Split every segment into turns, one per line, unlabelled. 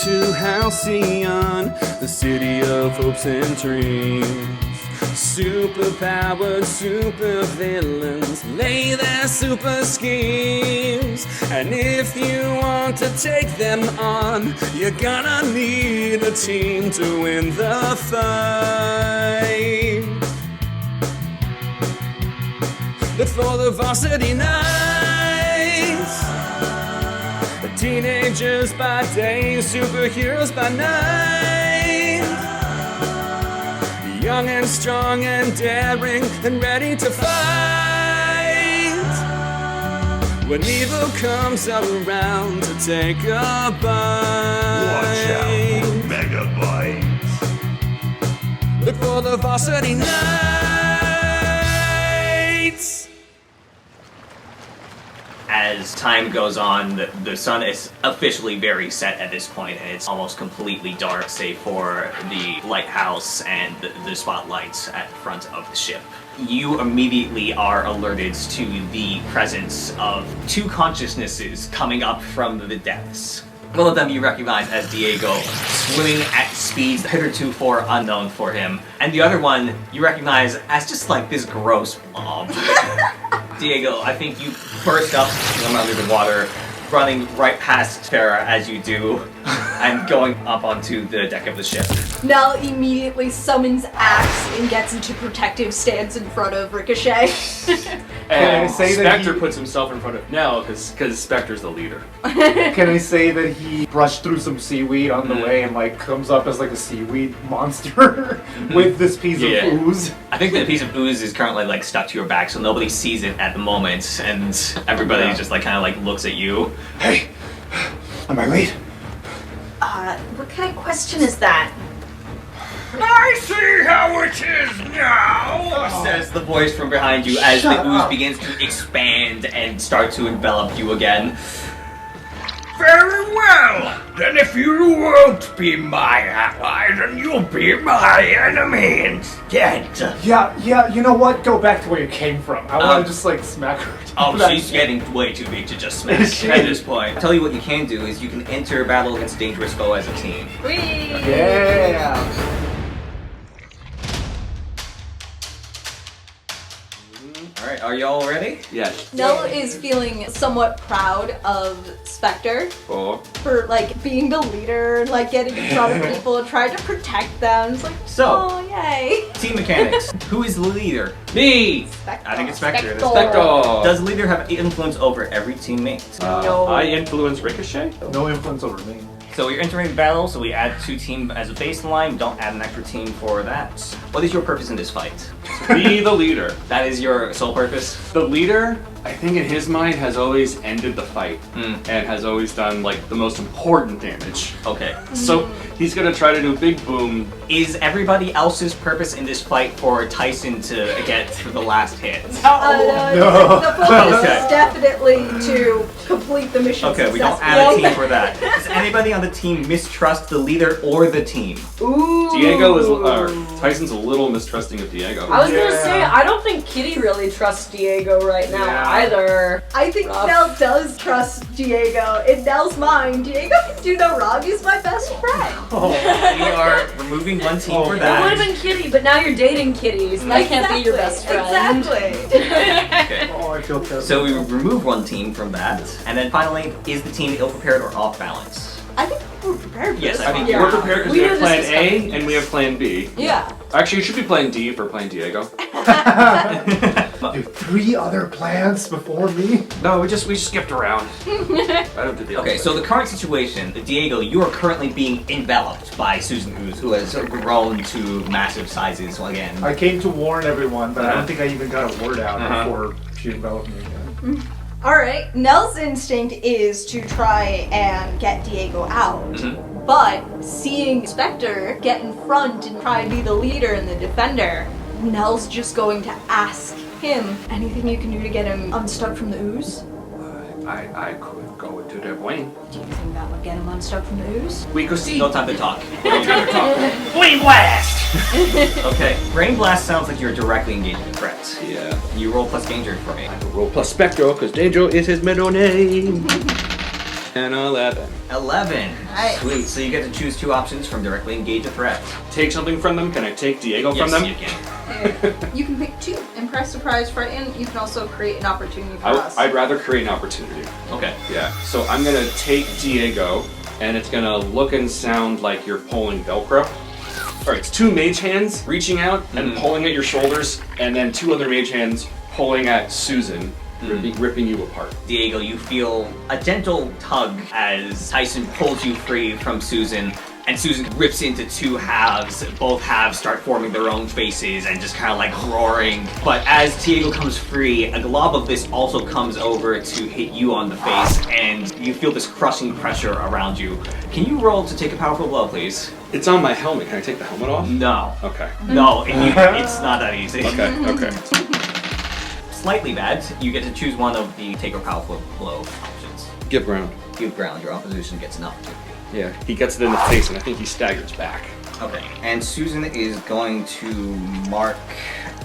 to Halcyon, the city of hopes and dreams. Superpowered supervillains lay their super schemes. And if you want to take them on, you're gonna need a team to win the fight. But for the Varsity Knights, teenagers by day, superheroes by night, young and strong and daring and ready to fight. When evil comes around to take a bite,
watch out for megabytes.
Look for the Varsity Knights.
As time goes on, the sun is officially very set at this point, and it's almost completely dark, save for the lighthouse and the spotlights at the front of the ship. You immediately are alerted to the presence of two consciousnesses coming up from the depths. One of them you recognize as Diego, swimming at speeds hitherto unknown for him, and the other one you recognize as just like this gross blob. Diego, I think you burst up from under the water, running right past Farah as you do, and going up onto the deck of the ship.
Nell immediately summons Axe and gets into protective stance in front of Ricochet.
And
Spectre puts himself in front of Nell because Spectre's the leader.
Can I say that he brushed through some seaweed on the way and like comes up as like a seaweed monster with this piece of ooze?
I think the piece of ooze is currently like stuck to your back, so nobody sees it at the moment, and everybody just like kind of like looks at you.
Hey, am I late?
What kind of question is that?
I see how it is now!
Says the voice from behind you as the ooze begins to expand and start to envelop you again.
Very well! Then if you won't be my ally, then you'll be my enemy instead.
Yeah, you know what? Go back to where you came from. I want to just like smack her.
Oh, she's getting way too big to just smash at this point. I'll tell you what you can do is you can enter battle against a dangerous foe as a team.
Whee!
Yeah!
Alright, are y'all ready?
Yes.
Nell is feeling somewhat proud of Spectre for like being the leader, like getting in front of people and trying to protect them. It's like, oh yay!
Team mechanics. Who is the leader?
Me!
Spectre.
I think it's Spectre.
Spectre!
Does the leader have influence over every teammate?
No.
I influence Ricochet?
No influence over me.
So you're entering battle, so we add 2 team as a baseline. We don't add an extra team for that. What is your purpose in this fight?
Be the leader.
That is your sole purpose?
The leader, I think in his mind, has always ended the fight and has always done like the most important damage.
Okay.
So he's gonna try to do big boom.
Is everybody else's purpose in this fight for Tyson to get through the last hit?
No.
The focus
Okay.
is definitely to complete the mission
Okay, we don't
successfully.
add a team for that. Does anybody on the team mistrust the leader or the team?
Ooh.
Diego is, Tyson's a little mistrusting of Diego.
I was gonna say, I don't think Kitty really trusts Diego right now either.
I think Nell does trust Diego. In Nell's mind, Diego can do no wrong. He's my best friend.
We are removing one team for
It
that.
would have been Kitty, but now you're dating Kitty, so that can't be your best friend.
Exactly.
Okay.
Oh, I feel terrible.
So we remove one team from that. And then finally, is the team ill-prepared or off-balance?
I think we're prepared for
Yes,
this
I think
one.
We're prepared because
We
we
knew
have
this
plan
was
A
coming.
and we have plan B.
Yeah.
Actually, you should be plan D for playing Diego.
Dude, 3 other plans before me?
No, we just skipped around. I don't do the
Okay, so the current situation, Diego, you are currently being enveloped by Susan Ooze, who has grown to massive sizes again.
I came to warn everyone, but I don't think I even got a word out before she enveloped me again.
Alright, Nell's instinct is to try and get Diego out. But seeing Spectre get in front and try and be the leader and the defender, Nell's just going to ask him, anything you can do to get him unstuck from the ooze?
I could go into the wing.
Do you think that would get him unstuck from the ooze?
We could see.
No time to talk.
Flame blast!
Okay, Brain Blast sounds like you're directly engaging the threat.
Yeah.
You roll plus danger for me.
Roll plus Spectro, because Danger is his middle name. And 11.
11.
Nice.
Sweet. So you get to choose 2 options from directly engage a threat.
Take something from them. Can I take Diego from them?
Yes, you can.
You can pick 2. Impress, surprise, frighten. You can also create an opportunity for us.
I'd rather create an opportunity.
Okay.
Yeah. So I'm gonna take Diego, and it's gonna look and sound like you're pulling Velcro. All right, it's 2 mage hands reaching out and pulling at your shoulders, and then 2 other mage hands pulling at Susan, ripping you apart.
Diego, you feel a gentle tug as Tyson pulls you free from Susan, and Susan rips into 2 halves. Both halves start forming their own faces and just kind of like roaring. But as Diego comes free, a glob of this also comes over to hit you on the face, and you feel this crushing pressure around you. Can you roll to take a powerful blow, please?
It's on my helmet. Can I take the helmet off?
No.
Okay.
No, it's not that easy.
Okay.
Slightly bad. You get to choose one of the take a powerful blow options.
Give ground.
Give ground. Your opposition gets an opportunity.
Yeah, he gets it in the face, and I think he staggers back.
Okay. And Susan is going to mark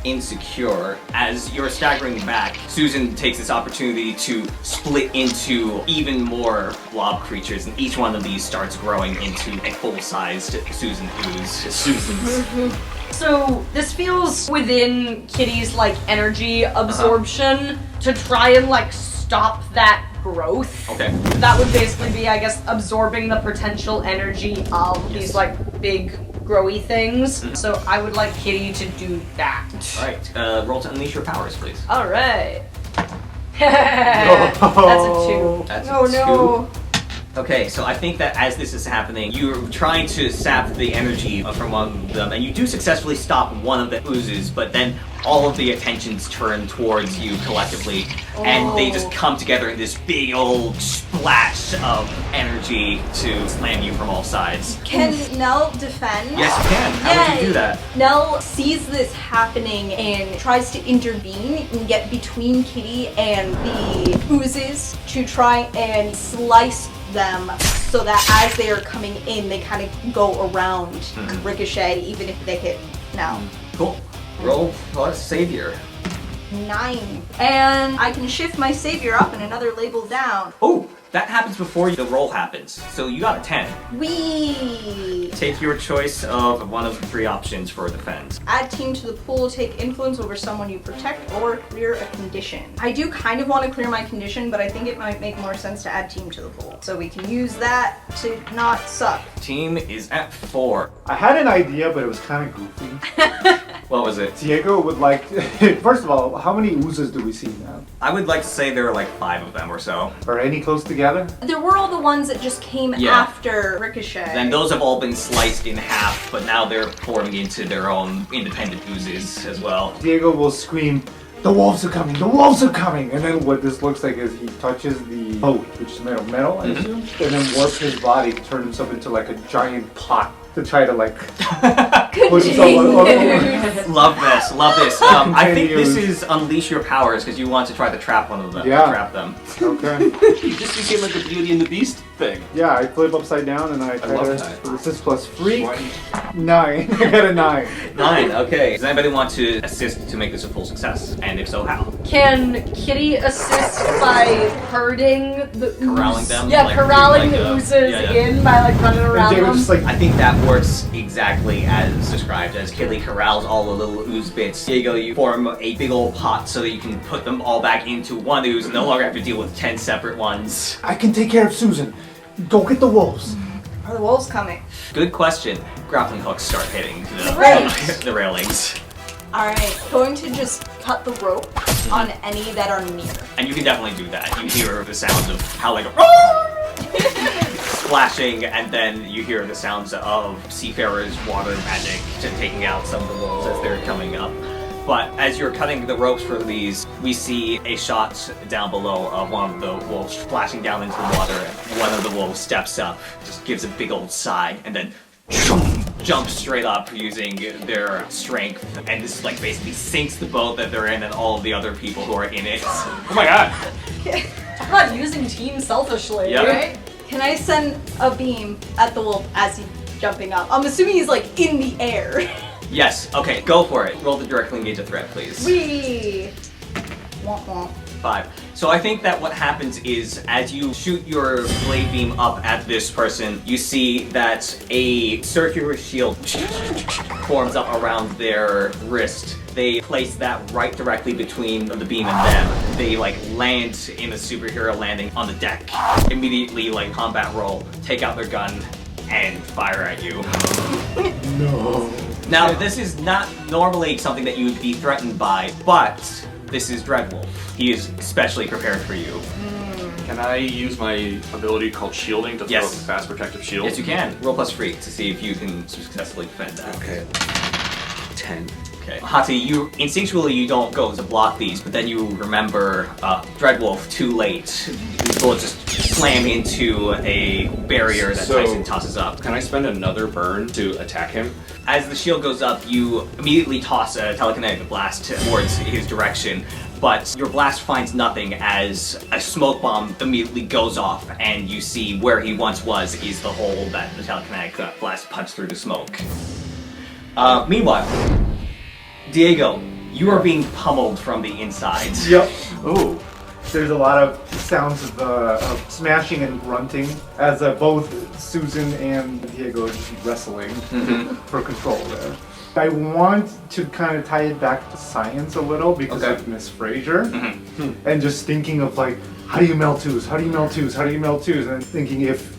insecure. As you're staggering back, Susan takes this opportunity to split into even more blob creatures, and each one of these starts growing into a full-sized Susan ooze. Susan's.
So this feels within Kitty's like energy absorption to try and like stop that growth.
Okay.
That would basically be, I guess, absorbing the potential energy of these like big growy things. So I would like Kitty to do that.
Alright, roll to unleash your powers, please.
Alright. That's a 2.
That's
Oh
a 2.
no.
Okay, so I think that as this is happening, you're trying to sap the energy from one of them, and you do successfully stop one of the oozes, but then all of the attentions turn towards you collectively, and they just come together in this big old splash of energy to slam you from all sides.
Can Nell defend?
Yes, you can. How would you do that?
Nell sees this happening and tries to intervene and get between Kitty and the oozes to try and slice them so that as they are coming in, they kind of go around ricochet, even if they hit now.
Cool. Roll plus savior.
9. And I can shift my savior up and another label down.
Oh, that happens before the roll happens. So you got a 10.
Whee!
Take your choice of one of the 3 options for defense.
Add team to the pool, take influence over someone you protect, or clear a condition. I do kind of want to clear my condition, but I think it might make more sense to add team to the pool. So we can use that to not suck.
Team is at 4.
I had an idea, but it was kind of goofy.
What was it?
Diego would like first of all, how many oozes do we see now?
I would like to say there are like 5 of them or so.
Are any close together?
There were all the ones that just came after Ricochet.
Then those have all been sliced in half, but now they're forming into their own independent oozes as well.
Diego will scream, "The wolves are coming! The wolves are coming!" And then what this looks like is he touches the boat, which is made of metal, I assume, and then warps his body to turn himself into like a giant pot to try to like push someone over.
Love this. I think this is unleash your powers because you want to try to trap one of them.
Yeah.
Trap them.
Okay.
You just became like the Beauty and the Beast thing.
Yeah, I flip upside down and I try
love
to.
that.
This is plus freak. 9. I got a 9.
9. Okay. Does anybody want to assist to make this a full success? And if so, how?
Can Kitty assist by herding the ooze?
Corralling them?
Yeah,
Like,
corralling
like
the
a-
oozes
yeah.
in by like running
And
around
Diego
them.
just like
I think that works exactly as described. As Kitty corrals all the little ooze bits, Diego, you form a big old pot so that you can put them all back into one ooze and no longer have to deal with 10 separate ones.
I can take care of Susan. Go get the wolves.
Are the wolves coming?
Good question. Grappling hooks start hitting
Right.
the railings.
Alright, going to just cut the rope on any that are near.
And you can definitely do that. You hear the sounds of how like splashing, and then you hear the sounds of seafarers' water magic to taking out some of the wolves as they're coming up. But as you're cutting the ropes for these, we see a shot down below of one of the wolves splashing down into the water. One of the wolves steps up, just gives a big old sigh, and then jumps straight up using their strength, and this like basically sinks the boat that they're in and all of the other people who are in it.
Oh my god.
I'm not using team selfishly.
Yep.
Right? Can I send a beam at the wolf as he's jumping up? I'm assuming he's like in the air.
Yes, okay, go for it. Roll to directly engage a threat, please.
Whee! Womp womp.
5. So I think that what happens is, as you shoot your blade beam up at this person, you see that a circular shield forms up around their wrist. They place that right directly between the beam and them. They like land in a superhero landing on the deck. Immediately like combat roll, take out their gun, and fire at you.
No.
Now this is not normally something that you would be threatened by, but this is Dreadwolf. He is especially prepared for you.
Can I use my ability called shielding to throw a fast protective shield?
Yes, you can. Roll plus free to see if you can successfully defend that.
Okay. 10.
Okay. Hati, you instinctually you don't go to block these, but then you remember Dreadwolf too late. These bullets just slam into a barrier that Tyson tosses up.
Can I spend another burn to attack him?
As the shield goes up, you immediately toss a telekinetic blast towards his direction, but your blast finds nothing as a smoke bomb immediately goes off, and you see where he once was is the hole that the telekinetic blast punched through the smoke. Meanwhile, Diego, you are being pummeled from the inside.
Yep.
Ooh.
There's a lot of sounds of smashing and grunting as both Susan and Diego are just wrestling for control there. I want to kind of tie it back to science a little because of Miss Fraser, and just thinking of like, how do you melt twos? How do you melt twos? How do you melt twos? And thinking if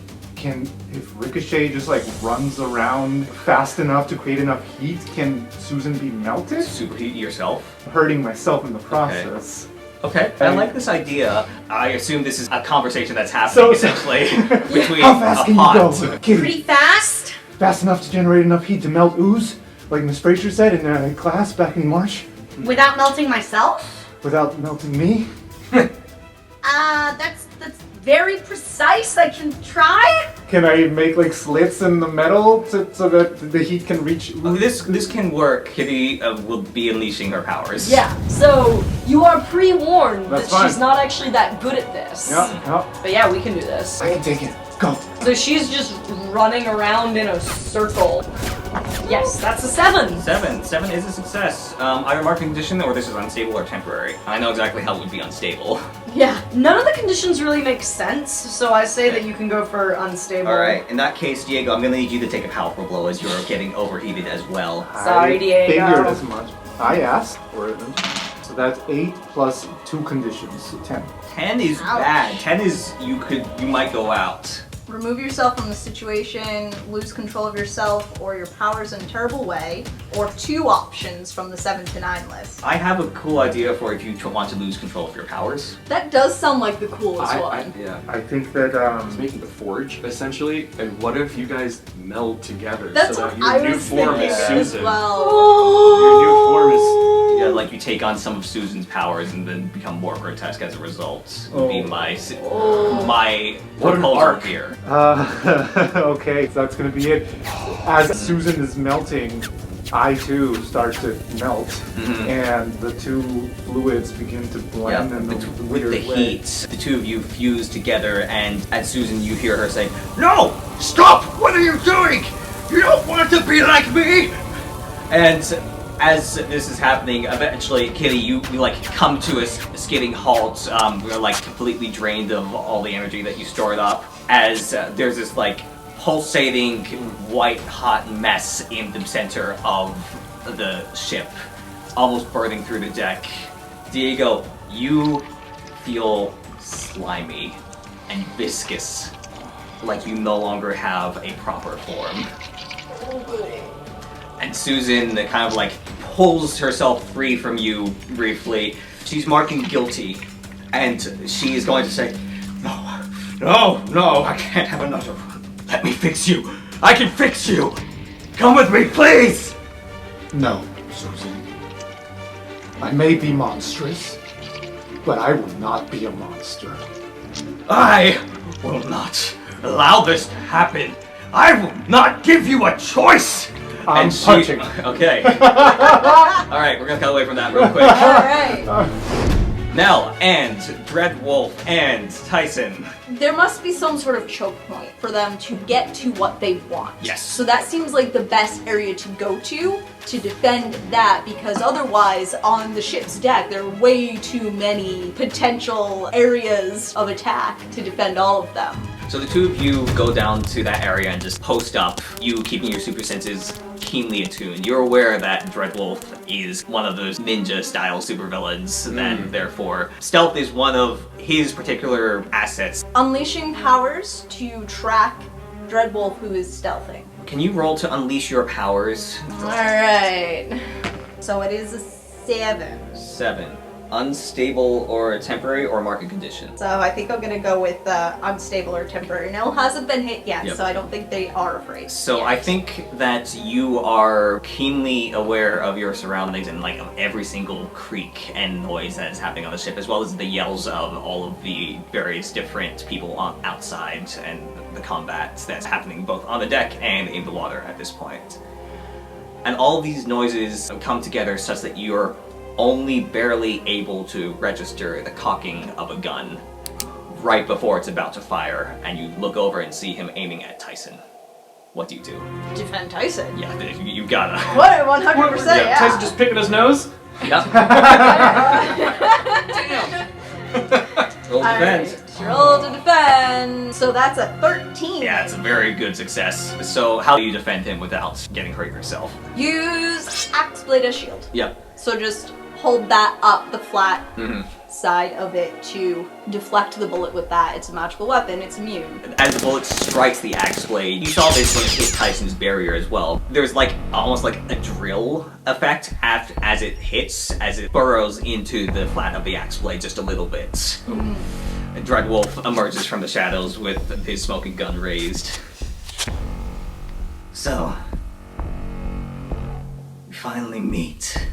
Ricochet just like runs around fast enough to create enough heat, can Susan be melted?
Superheat yourself.
Hurting myself in the process.
Okay, I like this idea. I assume this is a conversation that's happening essentially between
How fast
a
can
pot.
you go, Kitty?
Pretty fast?
Fast enough to generate enough heat to melt ooze, like Miss Fraser said in class back in March,
Without melting myself?
without melting me.
That's very precise. I can try.
Can I make like slits in the metal so that the heat can reach ooze?
This can work. Kitty will be unleashing her powers.
Yeah, so you are pre-warned
That's
that she's
fine.
not actually that good at this.
Yeah.
But yeah, we can do this.
I can take it. Go.
So she's just running around in a circle. Yes, that's a 7.
7 is a success. Either marking condition or this is unstable or temporary. I know exactly how it would be unstable.
Yeah, none of the conditions really make sense, so I say that you can go for unstable.
Alright, in that case, Diego, I'm gonna need you to take a powerful blow as you're getting overheated as well.
Sorry,
I
Diego.
figured as much. I asked for it. So that's 8 plus 2 conditions, so 10.
10 is
Ouch.
bad. 10 is you might go out.
Remove yourself from the situation, lose control of yourself or your powers in a terrible way, or 2 options from the 7 to 9 list.
I have a cool idea for if you want to lose control of your powers.
That does sound like the coolest one.
I think that
It's making a forge, essentially, and what if you guys meld together
That's
so
what
that your
I
new
was
form
thinking
is
as
Susan?
well.
Your new form is...
Yeah, like you take on some of Susan's powers and then become more grotesque as a result. Would be my my
What an
proposal
arc.
here.
okay, so that's gonna be it. As Susan is melting, I too start to melt, and the 2 fluids begin to blend in the
with
weird
the
way.
heat, the 2 of you fuse together, and as Susan, you hear her say,
No! Stop! What are you doing? You don't want to be like me!
and as this is happening, eventually, Kitty, you like come to a skidding halt. We're like completely drained of all the energy that you stored up. As there's this like pulsating white hot mess in the center of the ship, almost burning through the deck. Diego, you feel slimy and viscous, like you no longer have a proper form. And Susan kind of like pulls herself free from you briefly. She's marking guilty, and she is going to say, No, I can't have another one. Let me fix you. I can fix you. Come with me, please.
No, Susan. I may be monstrous, but I will not be a monster.
I will not allow this to happen. I will not give you a choice.
I'm punching.
Okay. All right, we're gonna cut away from that real quick.
Alright.
Nell and Dreadwolf and Tyson.
There must be some sort of choke point for them to get to what they want.
Yes.
So that seems like the best area to go to. to defend that, because otherwise on the ship's deck there are way too many potential areas of attack to defend all of them.
So the two of you go down to that area and just post up, you keeping your super senses keenly attuned. You're aware that Dreadwolf is one of those ninja-style supervillains, and therefore stealth is one of his particular assets.
Unleashing powers to track Dreadwolf, who is stealthing.
Can you roll to unleash your powers?
Alright. So it is a 7.
7. Unstable or temporary or market condition?
So I think I'm gonna go with unstable or temporary. Now, hasn't been hit yet, so I don't think they are afraid.
So
yet.
I think that you are keenly aware of your surroundings and like of every single creak and noise that is happening on the ship, as well as the yells of all of the various different people outside and the combat that's happening both on the deck and in the water at this point. And all of these noises come together such that you're only barely able to register the cocking of a gun right before it's about to fire, and you look over and see him aiming at Tyson. What do you do?
Defend Tyson.
Yeah, you gotta.
What? 100%. Yeah.
Tyson just picking his nose?
Yep.
Damn.
Roll defense.
Alright, roll to defend. So that's a 13.
Yeah, it's a very good success. So how do you defend him without getting hurt yourself?
Use Axe Blade as shield.
Yep.
So just hold that up the flat side of it to deflect the bullet with that. It's a magical weapon, it's immune.
As the bullet strikes the axe blade, you saw this when it hit Tyson's barrier as well. There's like almost like a drill effect as it hits, as it burrows into the flat of the axe blade just a little bit. And Dreadwolf emerges from the shadows with his smoking gun raised. So, we finally meet.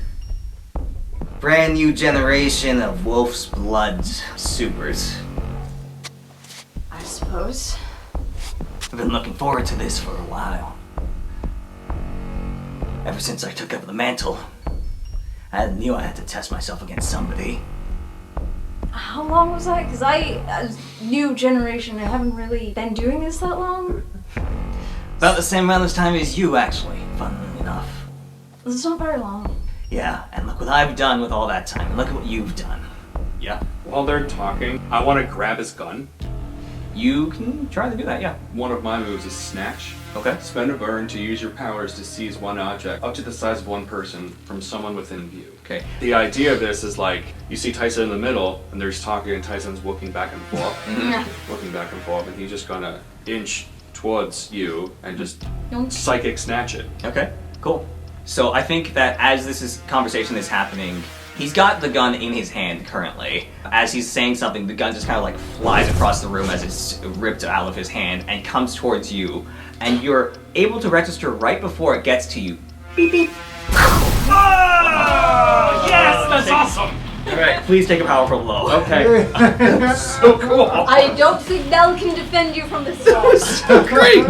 Brand new generation of Wolf's Blood supers.
I suppose.
I've been looking forward to this for a while. Ever since I took up the mantle, I knew I had to test myself against somebody.
How long was that? Because as new generation, I haven't really been doing this that long.
About the same amount of time as you, actually, funnily enough.
This is not very long.
Yeah, and look what I've done with all that time, and look at what you've done. Yeah.
While they're talking, I want to grab his gun.
You can try to do that, yeah.
One of my moves is Snatch.
Okay.
Spend a burn to use your powers to seize one object up to the size of one person from someone within view.
Okay.
The idea of this is like, you see Tyson in the middle, and there's talking, and Tyson's looking back and forth. Looking back and forth, and he's just gonna inch towards you and just psychic snatch it.
Okay, cool. So I think that as this conversation is happening, he's got the gun in his hand currently. As he's saying something, the gun just kind of like flies across the room as it's ripped out of his hand and comes towards you. And you're able to register right before it gets to you. Beep beep.
Oh, yes, that's awesome.
Alright, please take a powerful blow.
Okay. So cool.
I don't think Nell can defend you from this sword.
So great.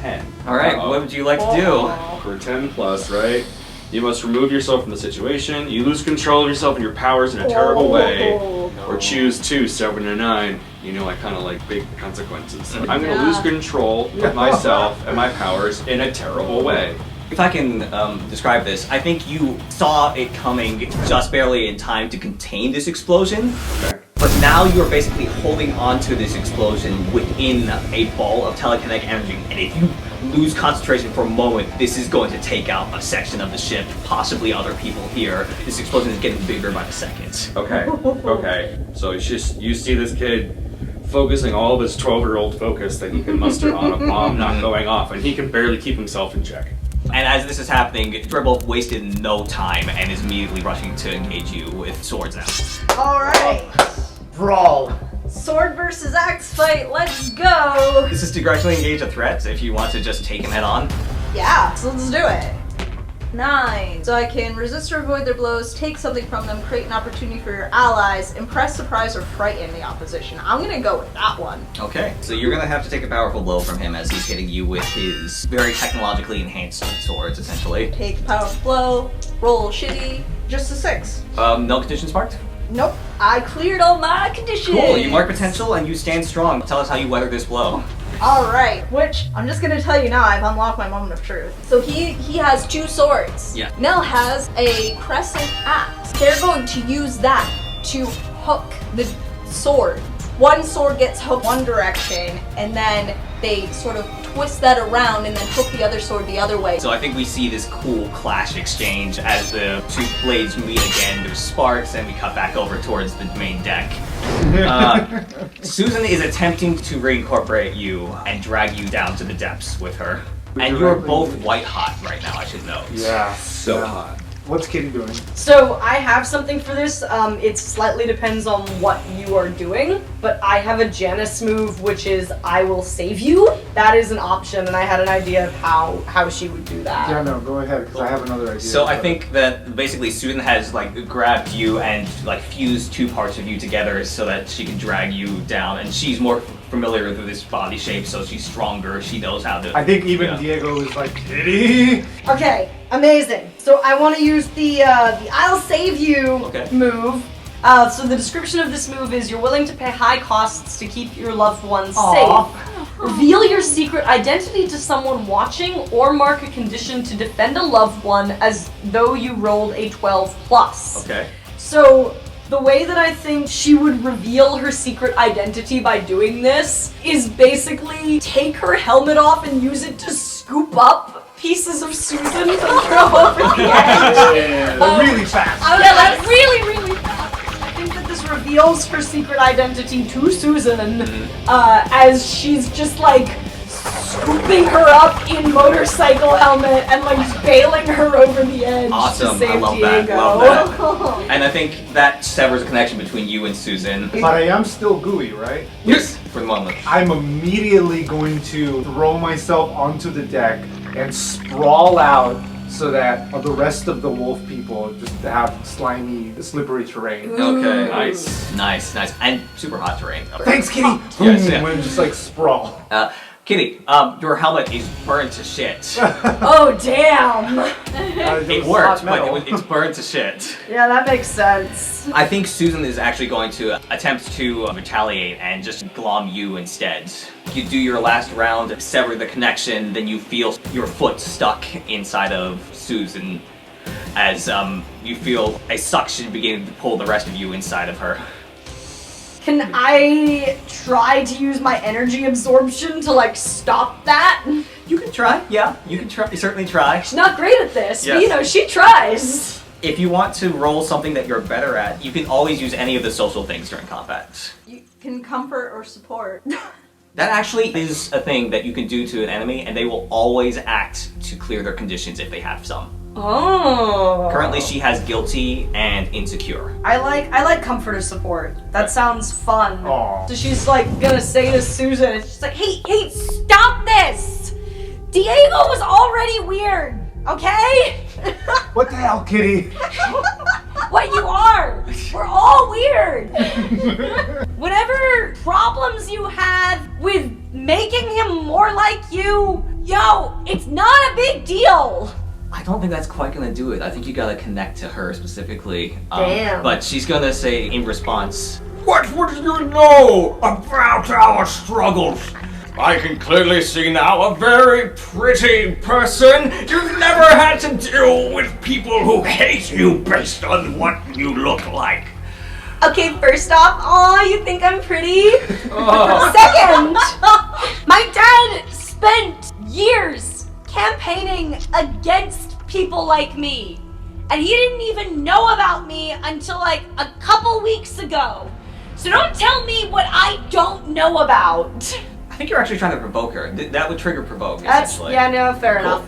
10.
Alright, what would you like to do?
For 10 plus, right? You must remove yourself from the situation. You lose control of yourself and your powers in a terrible way. Or choose 2, 7, and 9. You know, I kind of like big consequences. I'm going to lose control of myself and my powers in a terrible way.
If I can describe this, I think you saw it coming just barely in time to contain this explosion.
Okay.
But now you're basically holding on to this explosion within a ball of telekinetic energy, and if you lose concentration for a moment, this is going to take out a section of the ship, possibly other people here. This explosion is getting bigger by the second.
Okay, okay. So it's just, you see this kid focusing all of his 12-year-old focus that he can muster on a bomb not going off, and he can barely keep himself in check.
And as this is happening, Dribble wasted no time and is immediately rushing to engage you with swords out.
Alright.
Brawl.
Sword versus axe fight, let's go!
This is to gradually engage a threat if you want to just take him head on.
Yeah, so let's do it. 9. So I can resist or avoid their blows, take something from them, create an opportunity for your allies, impress, surprise, or frighten the opposition. I'm gonna go with that one.
Okay, so you're gonna have to take a powerful blow from him as he's hitting you with his very technologically enhanced swords, essentially.
Take a powerful blow, roll shitty, just a 6.
No conditions marked?
Nope, I cleared all my conditions.
Cool, you mark potential and you stand strong. Tell us how you weather this blow.
Alright, which I'm just gonna tell you now, I've unlocked my moment of truth. So he has 2 swords.
Yeah.
Nell has a crescent axe. They're going to use that to hook the sword. One sword gets hooked one direction, and then they sort of twist that around and then hook the other sword the other way.
So I think we see this cool clash exchange as the 2 blades meet again. There's sparks, and we cut back over towards the main deck. Susan is attempting to reincorporate you and drag you down to the depths with her. And you're both white hot right now, I should note.
Yeah.
So hot.
What's Kitty doing?
So I have something for this. It slightly depends on what you are doing, but I have a Janice move, which is I will save you. That is an option, and I had an idea of how she would do that.
Yeah, no, go ahead, because I have another idea.
So I think that basically Susan has like grabbed you and like fused 2 parts of you together so that she can drag you down, and she's more familiar with this body shape, so she's stronger. She knows how to.
I think even Diego is like, Kitty!
Okay, amazing. So I want to use the I'll save you move. So the description of this move is you're willing to pay high costs to keep your loved ones safe. Reveal your secret identity to someone watching or mark a condition to defend a loved one as though you rolled a 12+.
Okay.
So the way that I think she would reveal her secret identity by doing this is basically take her helmet off and use it to scoop up pieces of Susan to throw over the edge.
Really fast.
Yeah, that's really fast. I think that this reveals her secret identity to Susan as she's just like scooping her up in motorcycle helmet and like bailing her over the edge
Awesome.
to save
I love
Diego.
that. Love that. And I think that severs the connection between you and Susan.
But I am still gooey, right?
Yes, for the moment.
I'm immediately going to throw myself onto the deck and sprawl out so that the rest of the wolf people just have slimy, slippery terrain.
Okay, nice. And super hot terrain.
Thanks, Kitty!
Yes, yeah.
And just like sprawl.
Kitty, your helmet is burned to shit.
Oh, damn!
It worked, but it's burned to shit.
Yeah, that makes sense.
I think Susan is actually going to attempt to retaliate and just glom you instead. You do your last round, sever the connection, then you feel your foot stuck inside of Susan as you feel a suction beginning to pull the rest of you inside of her.
Can I try to use my energy absorption to like stop that?
You can try, yeah. You can try. Certainly try.
She's not great at this,
Yes.
but you know, she tries.
If you want to roll something that you're better at, you can always use any of the social things during combat.
You can comfort or support.
That actually is a thing that you can do to an enemy, and they will always act to clear their conditions if they have some.
Oh.
Currently, she has guilty and insecure.
I like comfort or support. That sounds fun.
Aww.
So she's like gonna say to Susan, she's like, hey, stop this! Diego was already weird, okay?
What the hell, Kitty?
What you are! We're all weird! Whatever problems you have with making him more like you, yo, it's not a big deal!
I don't think that's quite gonna do it. I think you gotta connect to her specifically.
Damn.
But she's gonna say in response,
What would you know about our struggles? I can clearly see now a very pretty person. You've never had to deal with people who hate you based on what you look like.
Okay, first off, you think I'm pretty? Second, my dad spent years campaigning against people like me. And he didn't even know about me until like a couple weeks ago. So don't tell me what I don't know about.
I think you're actually trying to provoke her. That would trigger provoke,
That's,
essentially.
yeah, no, fair enough.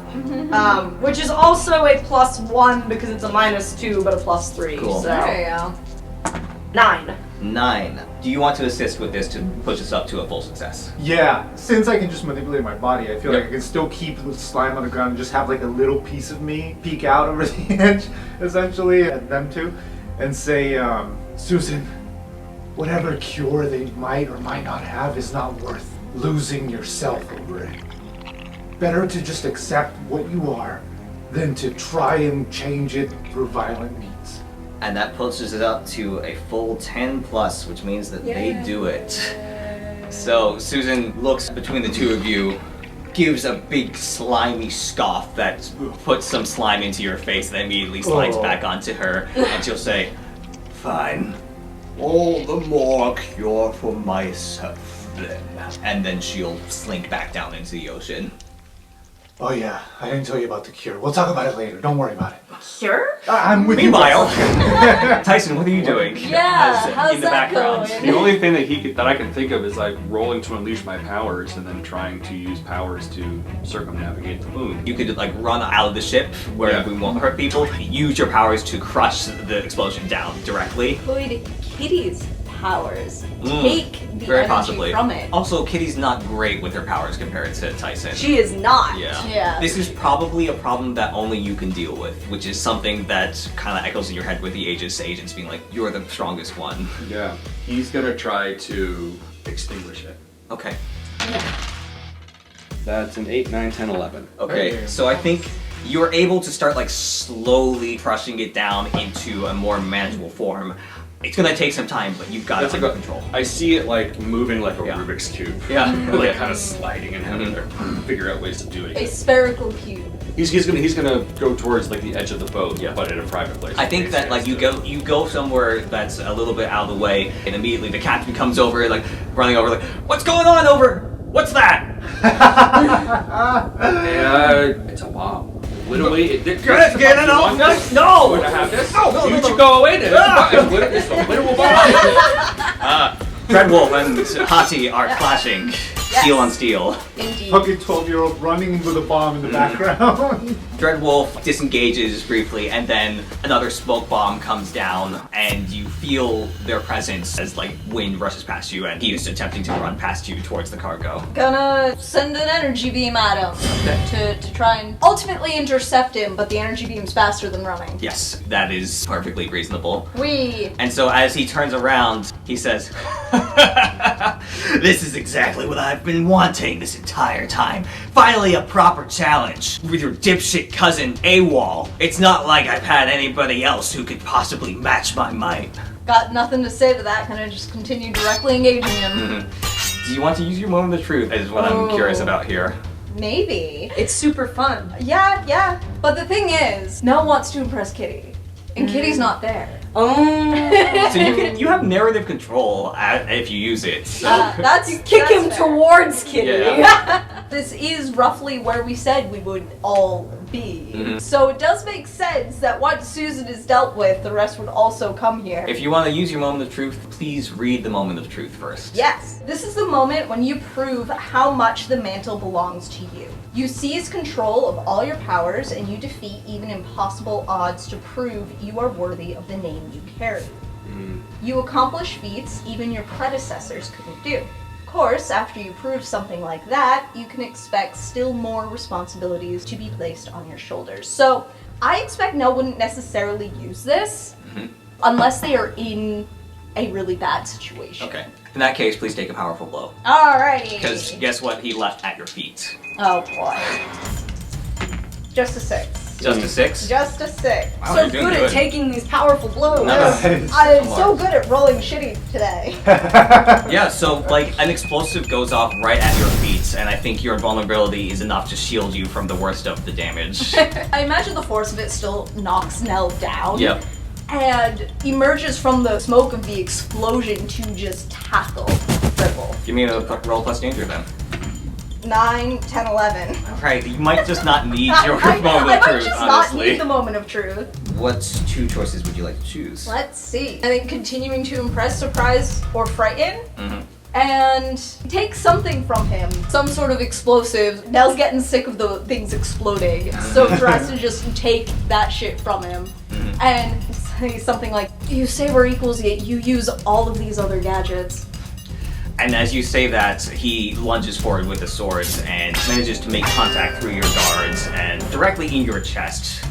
Which is also a +1 because it's a -2, but a +3.
Cool.
So.
There you go.
9.
9. Do you want to assist with this to push us up to a full success?
Yeah, since I can just manipulate my body, I feel like I can still keep the slime on the ground and just have like a little piece of me peek out over the edge, essentially, at them two, and say, Susan, whatever cure they might or might not have is not worth losing yourself over it. Better to just accept what you are than to try and change it through violent means.
And that pushes it up to a full 10+, which means that they do it. So Susan looks between the two of you, gives a big slimy scoff that puts some slime into your face, then immediately slides back onto her, and she'll say, "Fine. All the more cure for myself then." And then she'll slink back down into the ocean.
Oh yeah, I didn't tell you about the cure. We'll talk about it later. Don't worry about it.
Sure?
I'm with
Meanwhile, Tyson, what are you doing?
Yeah, how's
in the
that
background?
going?
The only thing that I can think of is like rolling to unleash my powers and then trying to use powers to circumnavigate the moon.
You could like run out of the ship where we won't hurt people. Use your powers to crush the explosion down directly.
Could Kitty's powers take the
Very
energy
possibly.
from it?
Also, Kitty's not great with her powers compared to Tyson.
She is not.
Yeah. This is probably a problem that only you can deal with, which is something that kind of echoes in your head with the agents being like, "You're the strongest one."
Yeah. He's gonna try to extinguish it.
Okay.
That's an 8, 9, 10, 11.
Okay, so I think you're able to start like slowly crushing it down into a more manageable form. It's gonna take some time, but you've got it under control.
I see it like moving like a Rubik's Cube.
Yeah.
Like kind of sliding and having to figure out ways to do it.
A spherical cube.
He's gonna go towards like the edge of the boat, but in a private place.
I think that like you go somewhere that's a little bit out of the way, and immediately the captain comes over, like running over, like, "What's going on over? What's that?"
It's a bomb. Literally,
Get it off! No!
Would I have this?
No,
You should go away then. It's a literal bomb.
Dreadwolf and Hati are clashing, steel on steel.
Indeed.
Fucking 12-year-old running with a bomb in the background.
Dreadwolf disengages briefly, and then another smoke bomb comes down, and you feel their presence as like wind rushes past you, and he is attempting to run past you towards the cargo.
Gonna send an energy beam at him to try and ultimately intercept him, but the energy beam's faster than running.
Yes, that is perfectly reasonable.
Wee.
And so as he turns around, he says, "This is exactly what I've been wanting this entire time. Finally a proper challenge with your dipshit cousin AWOL. It's not like I've had anybody else who could possibly match my might."
Got nothing to say to that, gonna just continue directly engaging him.
Do you want to use your moment of truth is what I'm curious about here.
Maybe.
It's super fun.
Yeah. But the thing is, Nell wants to impress Kitty, and Kitty's not there.
So you have narrative control if you use it. So.
That's
Kick him
fair.
towards Kitty.
Yeah.
This is roughly where we said we would all be. So it does make sense that once Susan is dealt with, the rest would also come here.
If you want to use your moment of truth, please read the moment of truth first.
Yes, this is the moment when you prove how much the mantle belongs to you. You seize control of all your powers, and you defeat even impossible odds to prove you are worthy of the name you carry. You accomplish feats even your predecessors couldn't do. Of course, after you prove something like that, you can expect still more responsibilities to be placed on your shoulders. So, I expect Nell wouldn't necessarily use this unless they are in a really bad situation.
Okay. In that case, please take a powerful blow.
Alrighty.
Because guess what? He left at your feet.
Oh boy. Just a 6.
Just a 6?
Just a 6.
Wow,
So
you're doing
good at taking these powerful blows.
Nice.
I'm so good at rolling shitty today.
Yeah, so like an explosive goes off right at your feet, and I think your invulnerability is enough to shield you from the worst of the damage.
I imagine the force of it still knocks Nell down.
Yep.
And emerges from the smoke of the explosion to just tackle Ripple.
Give me a roll plus danger then.
9, 10, 11.
Alright, you might just not need your
I
moment
might
of truth,
just
honestly.
not need the moment of truth.
What 2 choices would you like to choose?
Let's see. I think continuing to impress, surprise, or frighten. And take something from him. Some sort of explosive. Nell's getting sick of the things exploding. So tries to just take that shit from him. And say something like, you say we're equals, yet you use all of these other gadgets.
And as you say that, he lunges forward with the sword and manages to make contact through your guards and directly in your chest.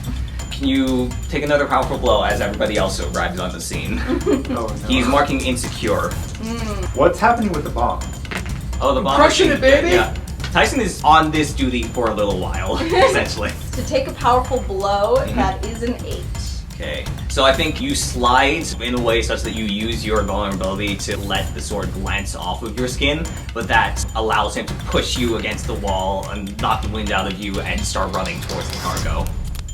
Can you take another powerful blow as everybody else arrives on the scene?
Oh, no.
He's marking insecure.
What's happening with the bomb?
Oh, the bomb.
Crushing it, baby!
Yeah. Tyson is on this duty for a little while, essentially.
To take a powerful blow, that is an 8.
Okay. So I think you slide in a way such that you use your vulnerability to let the sword glance off of your skin, but that allows him to push you against the wall and knock the wind out of you and start running towards the cargo.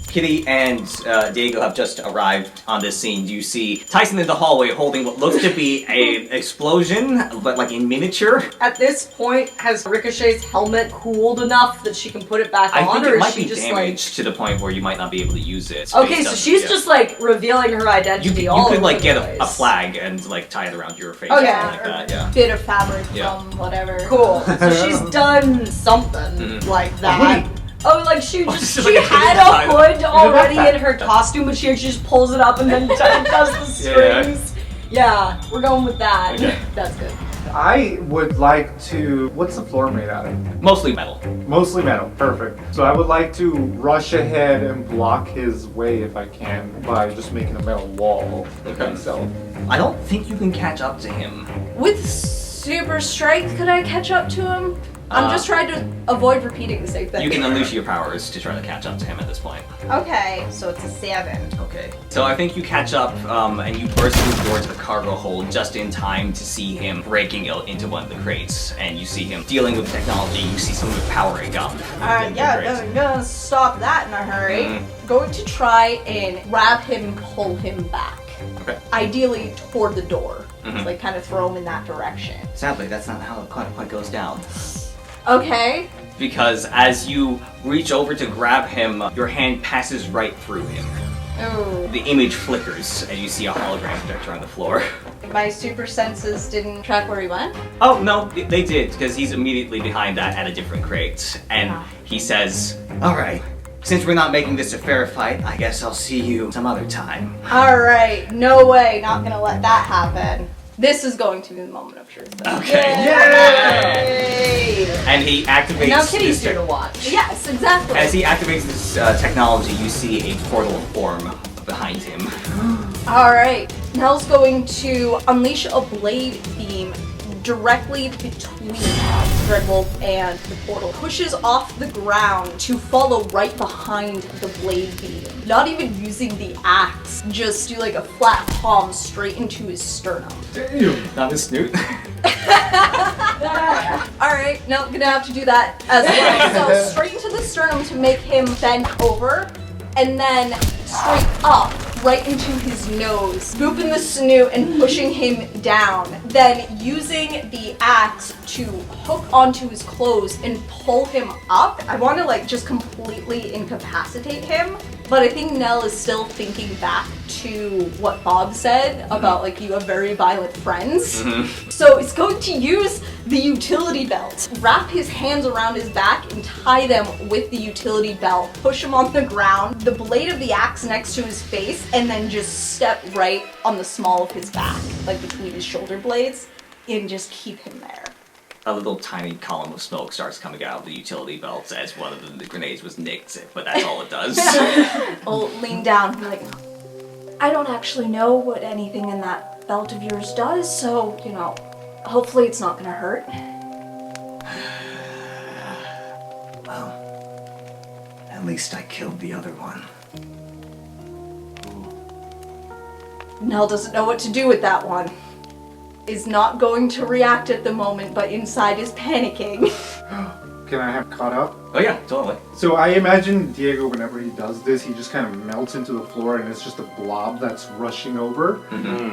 Kitty and Diego have just arrived on this scene. You see Tyson in the hallway holding what looks to be an explosion, but like in miniature.
At this point, has Ricochet's helmet cooled enough that she can put it back
I
on,
think
or
it
is
might
she
be
just
damaged to the point where you might not be able to use it.
Okay,
based
so
on-
she's
yeah.
just like revealing her identity
You
all
could
over
like
the
get
place.
a flag and like tie it around your face
Okay.
or something like that. Yeah.
Bit of fabric
Yeah.
from whatever.
Cool. So she's done something like that. Oh, like she
just
she
like a
had
hidden
a hood already
backpack.
in her costume, but she just pulls it up and then does the strings. Yeah, we're going with that.
Okay.
That's good.
I would like to. What's the floor made out of?
Mostly metal.
Mostly metal. Perfect. So I would like to rush ahead and block his way if I can by just making a metal wall of
Okay.
myself.
I don't think you can catch up to him.
With super strength, could I catch up to him? I'm just trying to avoid repeating the same thing.
You can unleash your powers to try to catch up to him at this point.
Okay, so it's a 7.
Okay. So I think you catch up and you burst through towards the cargo hold just in time to see him breaking into one of the crates. And you see him dealing with technology. You see some of it powering up. in the crates.
I'm gonna stop that in a hurry. Going to try and grab him, pull him back.
Okay.
Ideally toward the door. Like kind of throw him in that direction.
Sadly, that's not how it quite goes down.
Okay.
Because as you reach over to grab him, your hand passes right through him.
Ooh.
The image flickers as you see a hologram projector on the floor.
My super senses didn't track where he went.
Oh, no, they did, because he's immediately behind that at a different crate. And he says, "Alright, since we're not making this a fair fight, I guess I'll see you some other time."
Alright, no way, not gonna let that happen. This is going to be the moment of truth.
Okay.
Yay!
And he activates
And now Kitty's
this
here to watch.
Yes, exactly.
As he activates this technology, you see a portal form behind him.
Alright, Nell's going to unleash a blade beam directly between Dreadwolf and the portal. Pushes off the ground to follow right behind the blade beam. Not even using the axe, just do like a flat palm straight into his sternum.
Not his snoot.
Alright, no, gonna have to do that as well. So straight into the sternum to make him bend over, and then straight up, right into his nose, booping the snoot and pushing him down. Then using the axe to hook onto his clothes and pull him up. I want to like just completely incapacitate him. But I think Nell is still thinking back to what Bob said about like you have very violent friends. So it's going to use the utility belt, wrap his hands around his back and tie them with the utility belt, push him on the ground, the blade of the axe next to his face, and then just step right on the small of his back, like between his shoulder blades, and just keep him there.
A little tiny column of smoke starts coming out of the utility belt as one of the grenades was nicked, but that's all it does.
I'll lean down and be like, I don't actually know what anything in that belt of yours does, so, you know, hopefully it's not gonna hurt.
Well, at least I killed the other one.
Nell doesn't know what to do with that one. Is not going to react at the moment, but inside is panicking.
Can I have caught up?
Oh yeah, totally.
So I imagine Diego, whenever he does this, he just kind of melts into the floor and it's just a blob that's rushing over.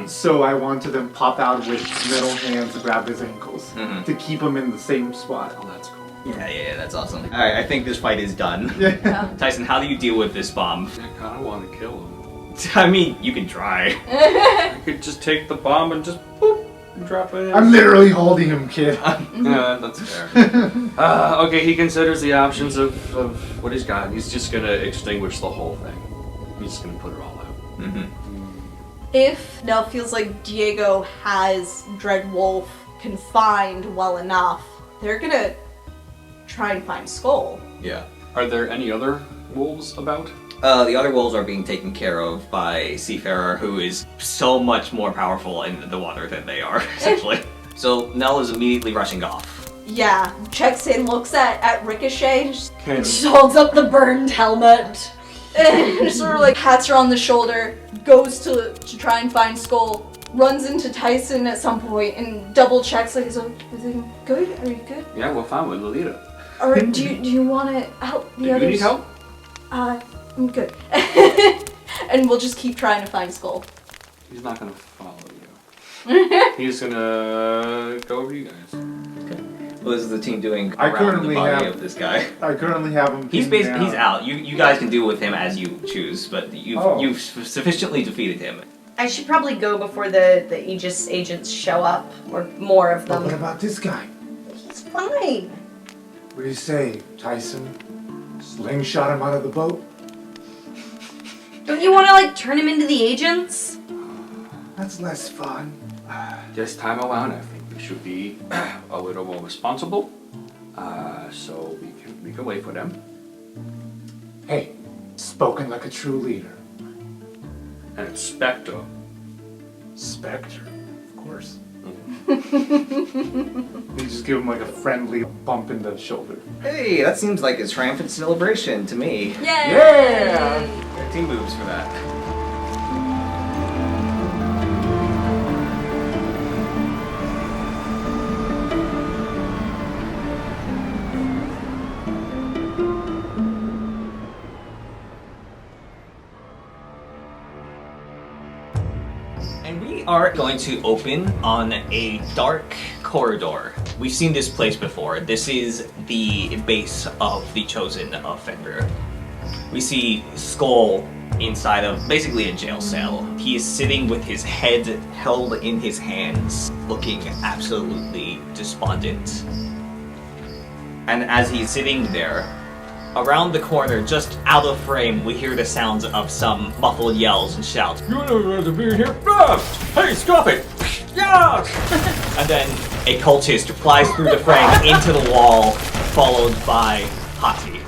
So I want to then pop out with metal hands to grab his ankles to keep him in the same spot.
Oh, that's cool.
Yeah, that's awesome. Alright, I think this fight is done.
Yeah.
Tyson, how do you deal with this bomb?
I kind of want to kill him.
I mean, you can try.
I could just take the bomb and just boop and drop it in.
I'm literally holding him, kid.
Yeah, that's fair. Okay, he considers the options of what he's got. He's just gonna extinguish the whole thing. He's just gonna put it all out.
If Nell feels like Diego has Dreadwolf confined well enough, they're gonna try and find Skull.
Yeah.
Are there any other wolves about?
The other wolves are being taken care of by Seafarer, who is so much more powerful in the water than they are, essentially. So Nell is immediately rushing off.
Yeah, checks in, looks at Ricochet, just
She holds up the burned helmet.
and sort of like pats her on the shoulder, goes to try and find Skull, runs into Tyson at some point and double checks like, is everything good? Are you good?
Yeah, we're fine with the leader.
Or do you want to help the others?
Do you need help?
I'm good. And we'll just keep trying to find Skull.
He's not gonna follow you. He's gonna go over you guys.
Okay. What is the team doing
I
around
currently
the body
have-
of this guy?
I currently have him.
He's
pinned down.
he's out. You guys can deal with him as you choose, but you've sufficiently defeated him.
I should probably go before the Aegis agents show up, or more of
But
them.
what about this guy?
He's fine.
What do you say, Tyson? Slingshot him out of the boat?
Don't you want to like turn him into the agents?
That's less fun.
This time around, I think we should be a little more responsible. So we can wait for them.
Hey, spoken like a true leader.
And it's Spectre.
Spectre, of course. You just give him like a friendly bump in the shoulder.
Hey, that seems like a triumphant celebration to me.
Yay!
Yeah!
Team moves for that.
And we are going to open on a dark corridor. We've seen this place before. This is the base of the Chosen Offender. We see Skull inside of basically a jail cell. He is sitting with his head held in his hands, looking absolutely despondent. And as he's sitting there, around the corner, just out of frame, we hear the sounds of some muffled yells and shouts.
You know to be here first! Hey, stop it! Yeah!
And then a cultist flies through the frame into the wall, followed by Hati.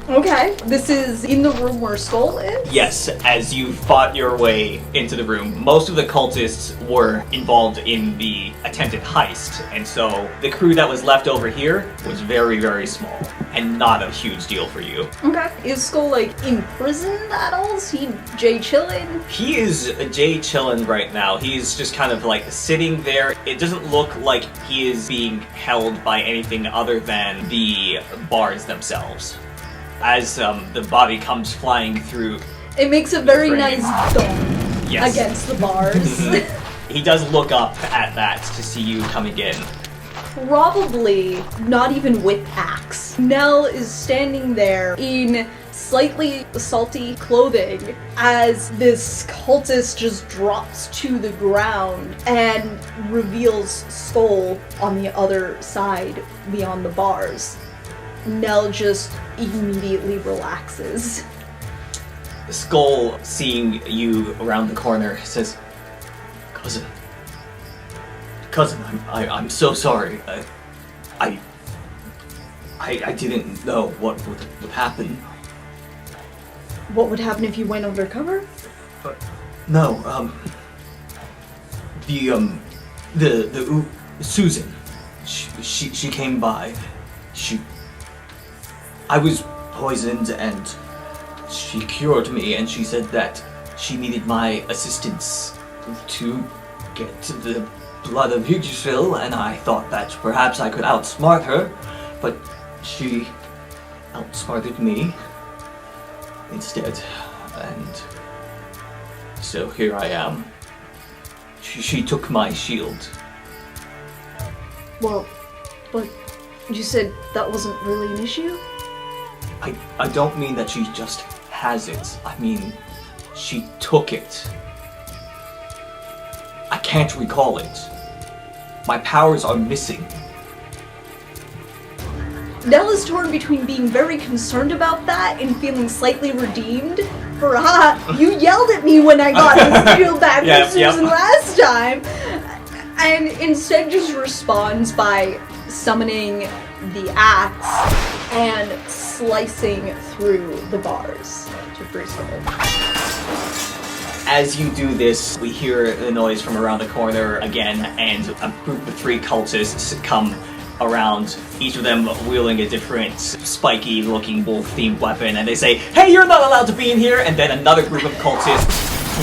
Okay, this is in the room where Skull is?
Yes, as you fought your way into the room, most of the cultists were involved in the attempted heist, and so the crew that was left over here was very, very small, and not a huge deal for you.
Okay. Is Skull like imprisoned at all? Is he Jay chillin'?
He is Jay chillin' right now. He's just kind of like sitting there. It doesn't look like he is being held by anything other than the bars themselves. As the body comes flying through,
It makes a very
frame.
nice thump
yes,
against the bars.
he does look up at that to see you coming in.
Probably not even with axe. Nell is standing there in slightly salty clothing as this cultist just drops to the ground and reveals Skull on the other side beyond the bars. Nell just immediately relaxes.
Skull, seeing you around the corner, says, Cousin, I'm so sorry. I didn't know what would happen.
What would happen if you went undercover?
No, Susan, she came by. I was poisoned and she cured me, and she said that she needed my assistance to get the blood of Yggdrasil, and I thought that perhaps I could outsmart her, but she outsmarted me instead, and so here I am. She took my shield.
Well, but you said that wasn't really an issue?
I don't mean that she just has it. I mean, she took it. I can't recall it. My powers are missing.
Nell is torn between being very concerned about that and feeling slightly redeemed for, you yelled at me when I got this shield back from Susan last time, and instead just responds by summoning the axe and slicing through the bars to free Skull.
As you do this, we hear the noise from around the corner again, and a group of 3 cultists come around, each of them wielding a different spiky-looking wolf-themed weapon, and they say, "Hey, you're not allowed to be in here!" And then another group of cultists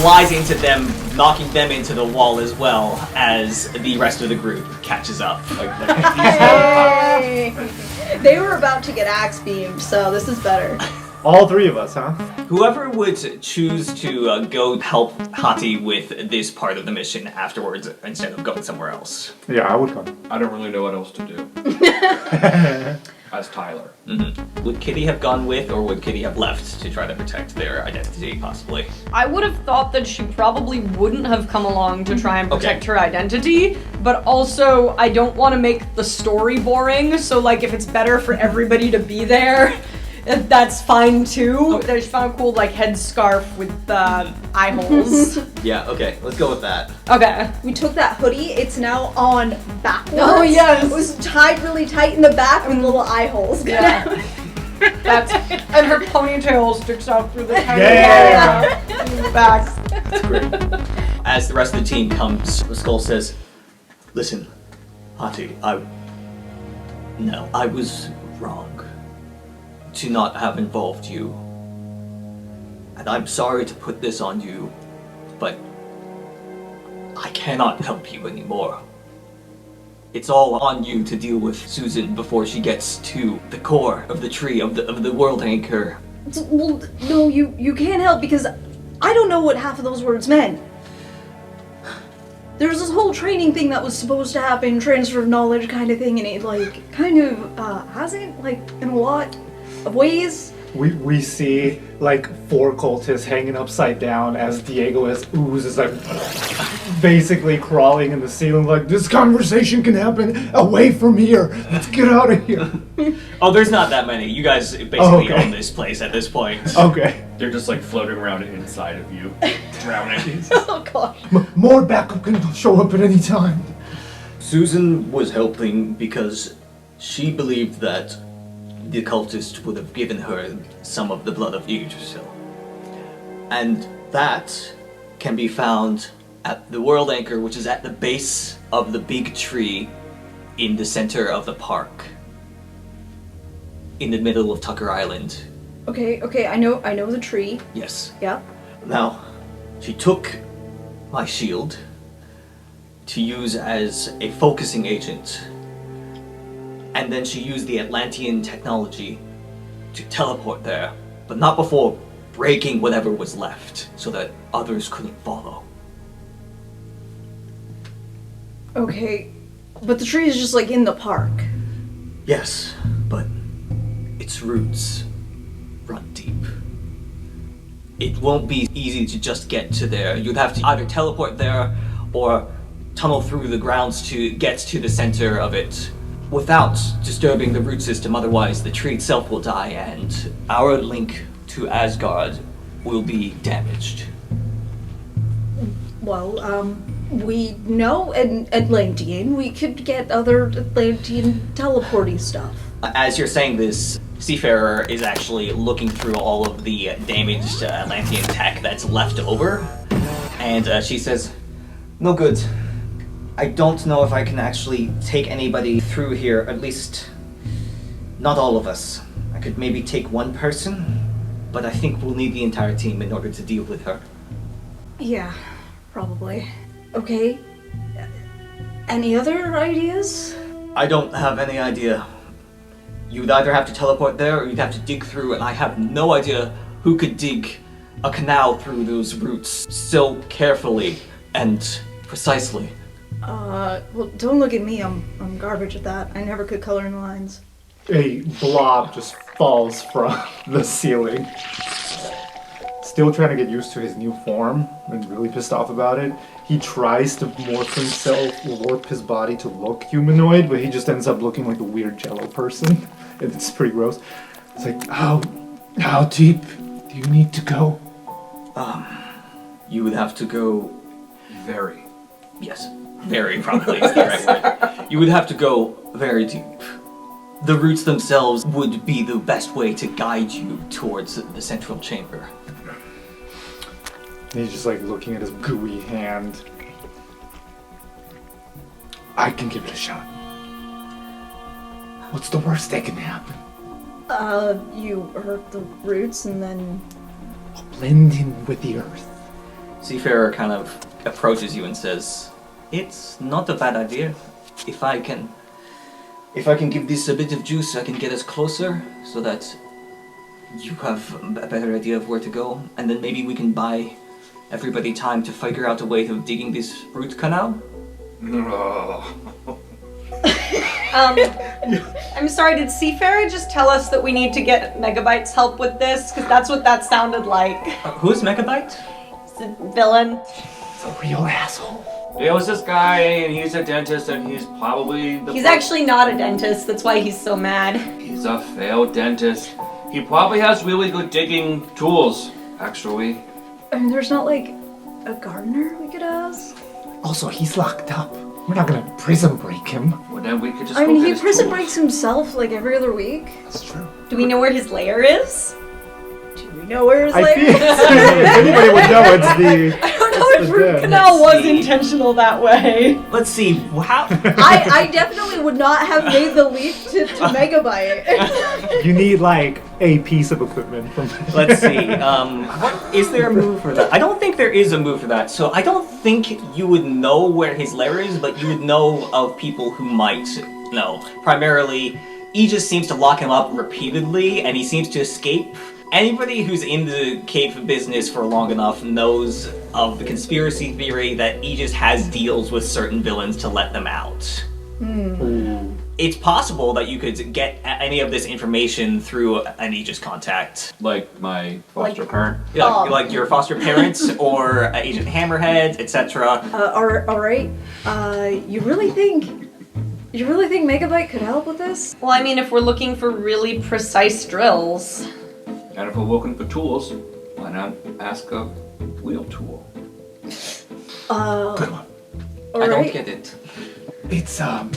flies into them, knocking them into the wall as well as the rest of the group catches up.
Hey! They were about to get axe beamed, so this is better.
All three of us, huh?
Whoever would choose to go help Hati with this part of the mission afterwards instead of going somewhere else.
Yeah, I would come.
I don't really know what else to do. As Tyler.
Mm-hmm. Would Kitty have gone with, or would Kitty have left to try to protect their identity, possibly?
I would have thought that she probably wouldn't have come along to try and protect her identity, but also I don't want to make the story boring, so like if it's better for everybody to be there, that's fine too.
Okay.
There's found a cool like headscarf with eye holes.
Yeah, okay, let's go with that.
Okay.
We took that hoodie, it's now on backwards.
Oh, yes.
It was tied really tight in the back with little eye holes.
Yeah. That's and her ponytail sticks out through the tiny back.
That's great. As the rest of the team comes, Skull says, "Listen, Hati, I was wrong to not have involved you. And I'm sorry to put this on you, but I cannot help you anymore. It's all on you to deal with Susan before she gets to the core of the tree of the world anchor."
Well, no, you can't help because I don't know what half of those words meant. There's this whole training thing that was supposed to happen, transfer of knowledge kind of thing, and it like kind of hasn't, like in a lot of ways.
We see like 4 cultists hanging upside down as Diego as ooze is like basically crawling in the ceiling like, this conversation can happen away from here. Let's get out of here.
Oh, there's not that many. You guys basically own this place at this point.
Okay.
They're just like floating around inside of you, drowning.
Oh gosh.
More backup can show up at any time.
Susan was helping because she believed that the cultist would have given her some of the blood of Yggdrasil. And that can be found at the World Anchor, which is at the base of the big tree in the center of the park. In the middle of Tucker Island.
Okay, I know the tree.
Yes.
Yeah.
Now, she took my shield to use as a focusing agent. And then she used the Atlantean technology to teleport there, but not before breaking whatever was left, so that others couldn't follow.
Okay, but the tree is just like in the park.
Yes, but its roots run deep. It won't be easy to just get to there. You'd have to either teleport there or tunnel through the grounds to get to the center of it without disturbing the root system, otherwise the tree itself will die and our link to Asgard will be damaged.
Well, we know an Atlantean. We could get other Atlantean teleporty stuff.
As you're saying this, Seafarer is actually looking through all of the damaged Atlantean tech that's left over, and she says,
"No good. I don't know if I can actually take anybody through here, at least not all of us. I could maybe take one person, but I think we'll need the entire team in order to deal with her."
Yeah, probably. Okay. Any other ideas?
"I don't have any idea. You'd either have to teleport there or you'd have to dig through, and I have no idea who could dig a canal through those roots so carefully and precisely."
Well, don't look at me. I'm garbage at that. I never could color in lines.
A blob just falls from the ceiling. Still trying to get used to his new form and really pissed off about it. He tries to morph himself, warp his body to look humanoid, but he just ends up looking like a weird jello person. And it's pretty gross. It's like, how deep do you need to go?
You would have to go
Very.
Yes, very probably is the right word. You would have to go very deep. The roots themselves would be the best way to guide you towards the central chamber.
And he's just like looking at his gooey hand. I can give it a shot. What's the worst that can happen?
You hurt the roots and then...
I'll blend in with the earth.
Seafarer kind of approaches you and says, "It's not a bad idea. If I can give this a bit of juice, I can get us closer so that you have a better idea of where to go, and then maybe we can buy everybody time to figure out a way of digging this root canal."
I'm sorry, did Seafarer just tell us that we need to get Megabyte's help with this? Because that's what that sounded like.
Who's Megabyte?
It's a villain.
It's a real asshole.
There was this guy, and he's a dentist, and he's probably
He's actually not a dentist, that's why he's so mad.
He's a failed dentist. He probably has really good digging tools, actually.
I mean, there's not, like, a gardener we could ask?
Also, he's locked up. We're not gonna prison break him.
Well, then we could just
I
go
mean,
get
he
his
prison
tools.
breaks himself, like, every other week.
That's true.
Do we know where his lair is?
Do we know where his
I
lair
feel
is?
if anybody would know, it's the.
I don't know
it's
if
the
root
den.
canal was
Let's see.
intentional that way.
Let's see, how...
I definitely would not have made the leap to Megabyte.
You need like a piece of equipment from.
Let's see, is there a move for that? I don't think there is a move for that, so I don't think you would know where his lair is, but you would know of people who might know. Primarily, Aegis seems to lock him up repeatedly, and he seems to escape. Anybody who's in the cave business for long enough knows of the conspiracy theory that Aegis has deals with certain villains to let them out. It's possible that you could get any of this information through an Aegis contact.
Like my foster parent.
Yeah, like your foster parents or Agent Hammerhead, etc.
Alright. You really think Megabyte could help with this?
Well, I mean, if we're looking for really precise drills.
And if we're looking for tools, why not ask a wheel tool?
Good one.
I don't get it.
It's a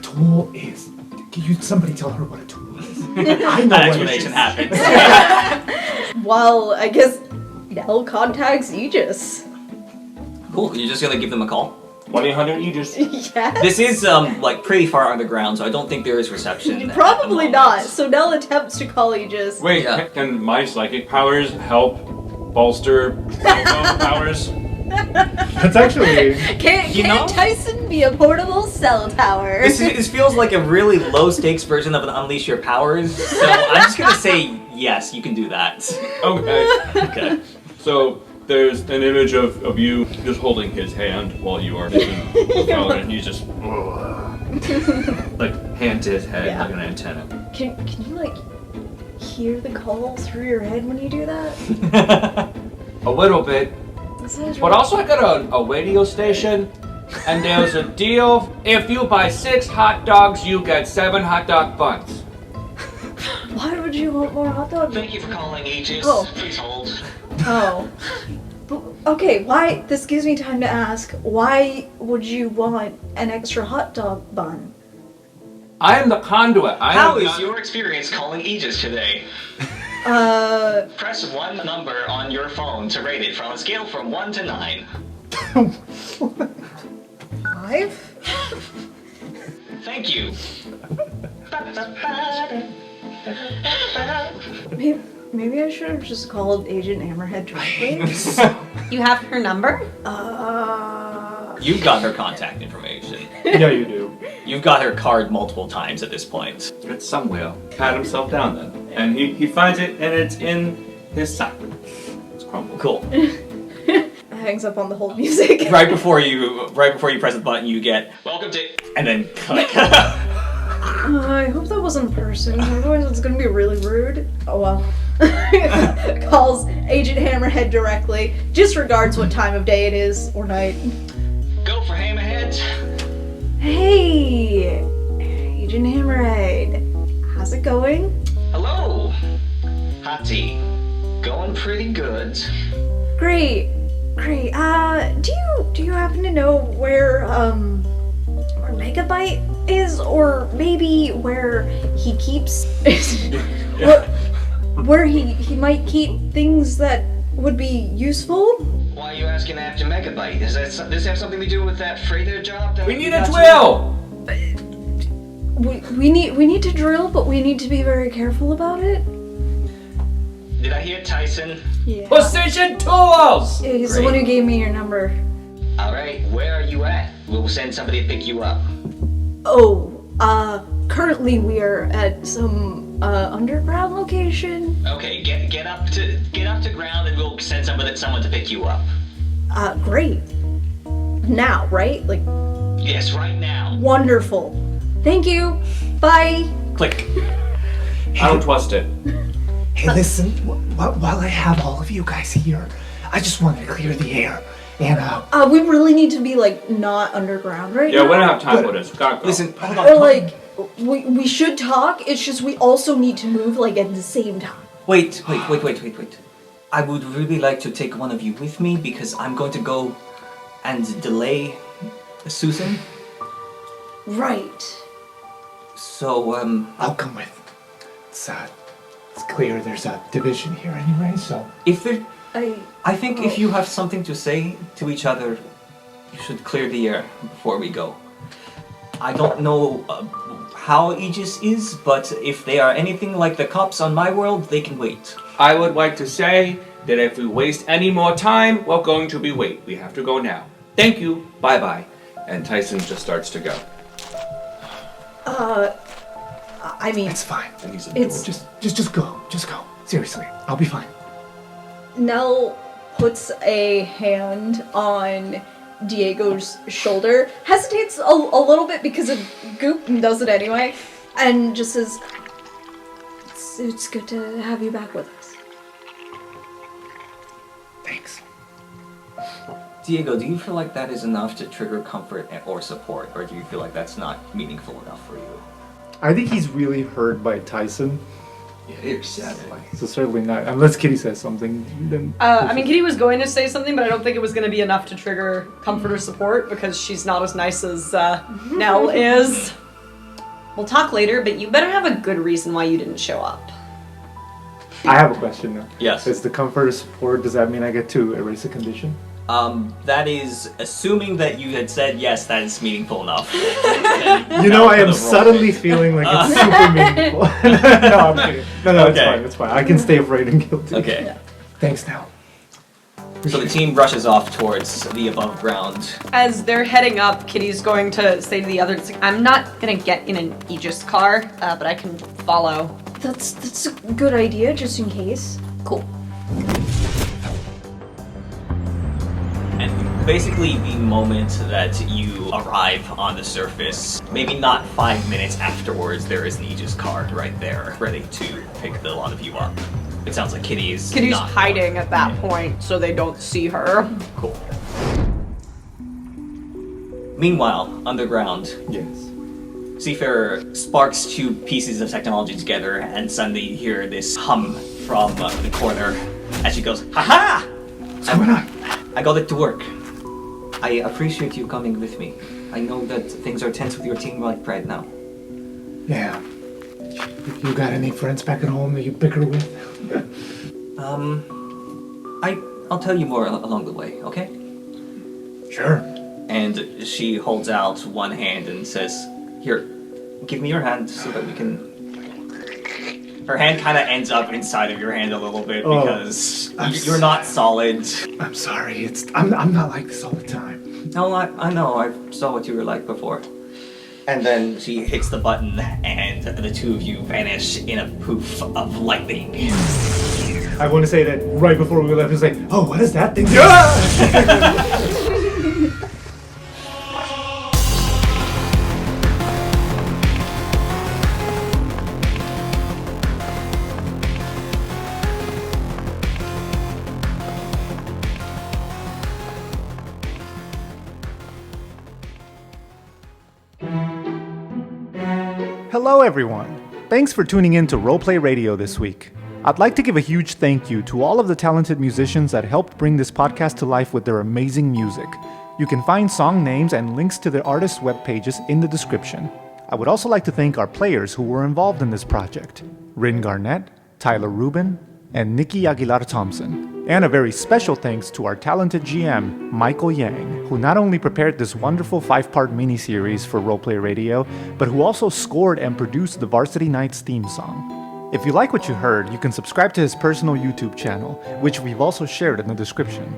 tool is. Can you somebody tell her what a tool is? I know
That
what it
explanation
is.
happens.
Well, I guess Nell contacts Aegis.
Cool, you're just gonna give them a call?
1-800-Aegis.
Yes.
This is, like, pretty far underground, so I don't think there is reception. at
Probably
the
not.
moment.
So Nell attempts to call Aegis.
Wait,
Yeah.
can my psychic powers help bolster Robo powers?
That's actually.
Can't
You know?
Tyson be a portable cell tower?
This feels like a really low-stakes version of an Unleash Your Powers, so I'm just gonna say yes, you can do that.
Okay.
Okay.
So there's an image of you just holding his hand while you are making the phone, and he's just like hand to his head
Yeah.
like an antenna.
Can you like hear the call through your head when you do that?
A little bit.
That sounds
But
really-
also I got a radio station, and there's a deal. If you buy 6 hot dogs, you get 7 hot dog buns.
Why would you want more hot dogs?
Thank you for calling Aegis.
Oh.
Please hold.
Oh. But, okay, why? This gives me time to ask. Why would you want an extra hot dog bun?
I am the conduit.
How is your experience calling Aegis today?
Press 1 number on your phone to rate it from a scale from 1 to 9.
5?
Thank you.
Maybe I should have just called Agent Hammerhead directly.
You have her number?
You've got her contact information.
Yeah, you do.
You've got her card multiple times at this point.
It's somewhere. Pat himself down then. And he finds it, and it's in his sock. It's crumpled.
Cool.
Hangs up on the hold music.
Right before you press the button, you get,
Welcome to...
and then click.
I hope that wasn't a person, otherwise it's gonna be really rude. Oh well. Calls Agent Hammerhead directly, disregards what time of day it is or night.
Go for hammerheads.
Hey, Agent Hammerhead, how's it going?
Hello. Hottie. Going pretty good.
Great. Do you happen to know where Megabyte is, or maybe where he keeps where he might keep things that would be useful?
Why are you asking after Megabyte? Does this have something to do with that freighter job? That
We need
got
a
to?
drill!
We need to drill, but we need to be very careful about it.
Did I hear Tyson?
Yeah.
Position tools!
He's the one who gave me your number.
Alright, where are you at? We'll send somebody to pick you up.
Currently we are at some underground location.
Okay, get up to ground and we'll send someone to pick you up.
Great. Now, right? Like,
Yes, right now.
wonderful. Thank you. Bye.
Click.
I don't trust it.
Hey, listen, while I have all of you guys here, I just wanted to clear the air. And,
We really need to be, like, not underground right
Yeah,
now.
we don't have time for this. Gotta go.
Listen, hold on.
Or, like, we should talk, it's just we also need to move, like, at the same time.
Wait. I would really like to take one of you with me because I'm going to go and delay Susan.
Right.
So,
I'll come with. It's clear there's a division here anyway, so...
if there... I think if you have something to say to each other, you should clear the air before we go. I don't know how Aegis is, but if they are anything like the cops on my world, they can wait.
I would like to say that if we waste any more time, we're going to be wait. We have to go now. Thank you. Bye-bye. And Tyson just starts to go.
I mean,
It's fine.
And he's
It's-
Just go. Just go. Seriously, I'll be fine.
Nell puts a hand on Diego's shoulder, hesitates a little bit because of Goop and does it anyway, and just says, it's good to have you back with us.
Thanks.
Diego, do you feel like that is enough to trigger comfort or support, or do you feel like that's not meaningful enough for you?
I think he's really hurt by Tyson.
Yeah, you're sad.
So certainly not, unless Kitty says something, then...
I mean, Kitty was going to say something, but I don't think it was going to be enough to trigger comfort or support because she's not as nice as Nell is. We'll talk later, but you better have a good reason why you didn't show up.
I have a question now.
Yes.
Is the comfort or support, does that mean I get to erase a condition?
That is assuming that you had said yes, that is meaningful enough.
You know, I am suddenly feeling like it's super meaningful. No, I'm kidding. No,
Okay.
it's fine. I can stay afraid and guilty.
Okay.
Yeah.
Thanks, now.
So the team rushes off towards the above ground.
As they're heading up, Kitty's going to say to the others, I'm not going to get in an Aegis car, but I can follow.
That's a good idea, just in case.
Cool.
And basically the moment that you arrive on the surface, maybe not 5 minutes afterwards, there is an Aegis car right there, ready to pick the lot of you up. It sounds like Kitty's not
hiding at that point so they don't see her.
Cool. Meanwhile, underground,
Yes.
Seafarer sparks two pieces of technology together and suddenly you hear this hum from the corner as she goes, "Ha-ha!
What's going on?
I got it to work. I appreciate you coming with me. I know that things are tense with your team right now."
Yeah. You got any friends back at home that you bicker with?
I'll tell you more along the way, okay?
Sure.
And she holds out one hand and says, "Here, give me your hand so that we can..." Her hand kind of ends up inside of your hand a little bit because you're not solid.
I'm sorry. I'm not like this all the time.
No, I know. I saw what you were like before. And then she hits the button and the two of you vanish in a poof of lightning.
I want to say that right before we left, it was like, oh, what is that thing? Hello, everyone. Thanks for tuning in to Roleplay Radio this week. I'd like to give a huge thank you to all of the talented musicians that helped bring this podcast to life with their amazing music. You can find song names and links to the artists' web pages in the description. I would also like to thank our players who were involved in this project: Rin Garnett, Tyler Rubin, and Nikki Aguilar Thompson. And a very special thanks to our talented GM, Michael Yang, who not only prepared this wonderful 5-part miniseries for Roleplay Radio, but who also scored and produced the Varsity Knights theme song. If you like what you heard, you can subscribe to his personal YouTube channel, which we've also shared in the description.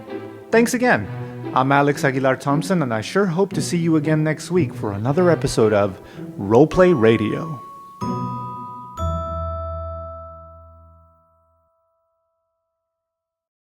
Thanks again! I'm Alex Aguilar Thompson, and I sure hope to see you again next week for another episode of Roleplay Radio.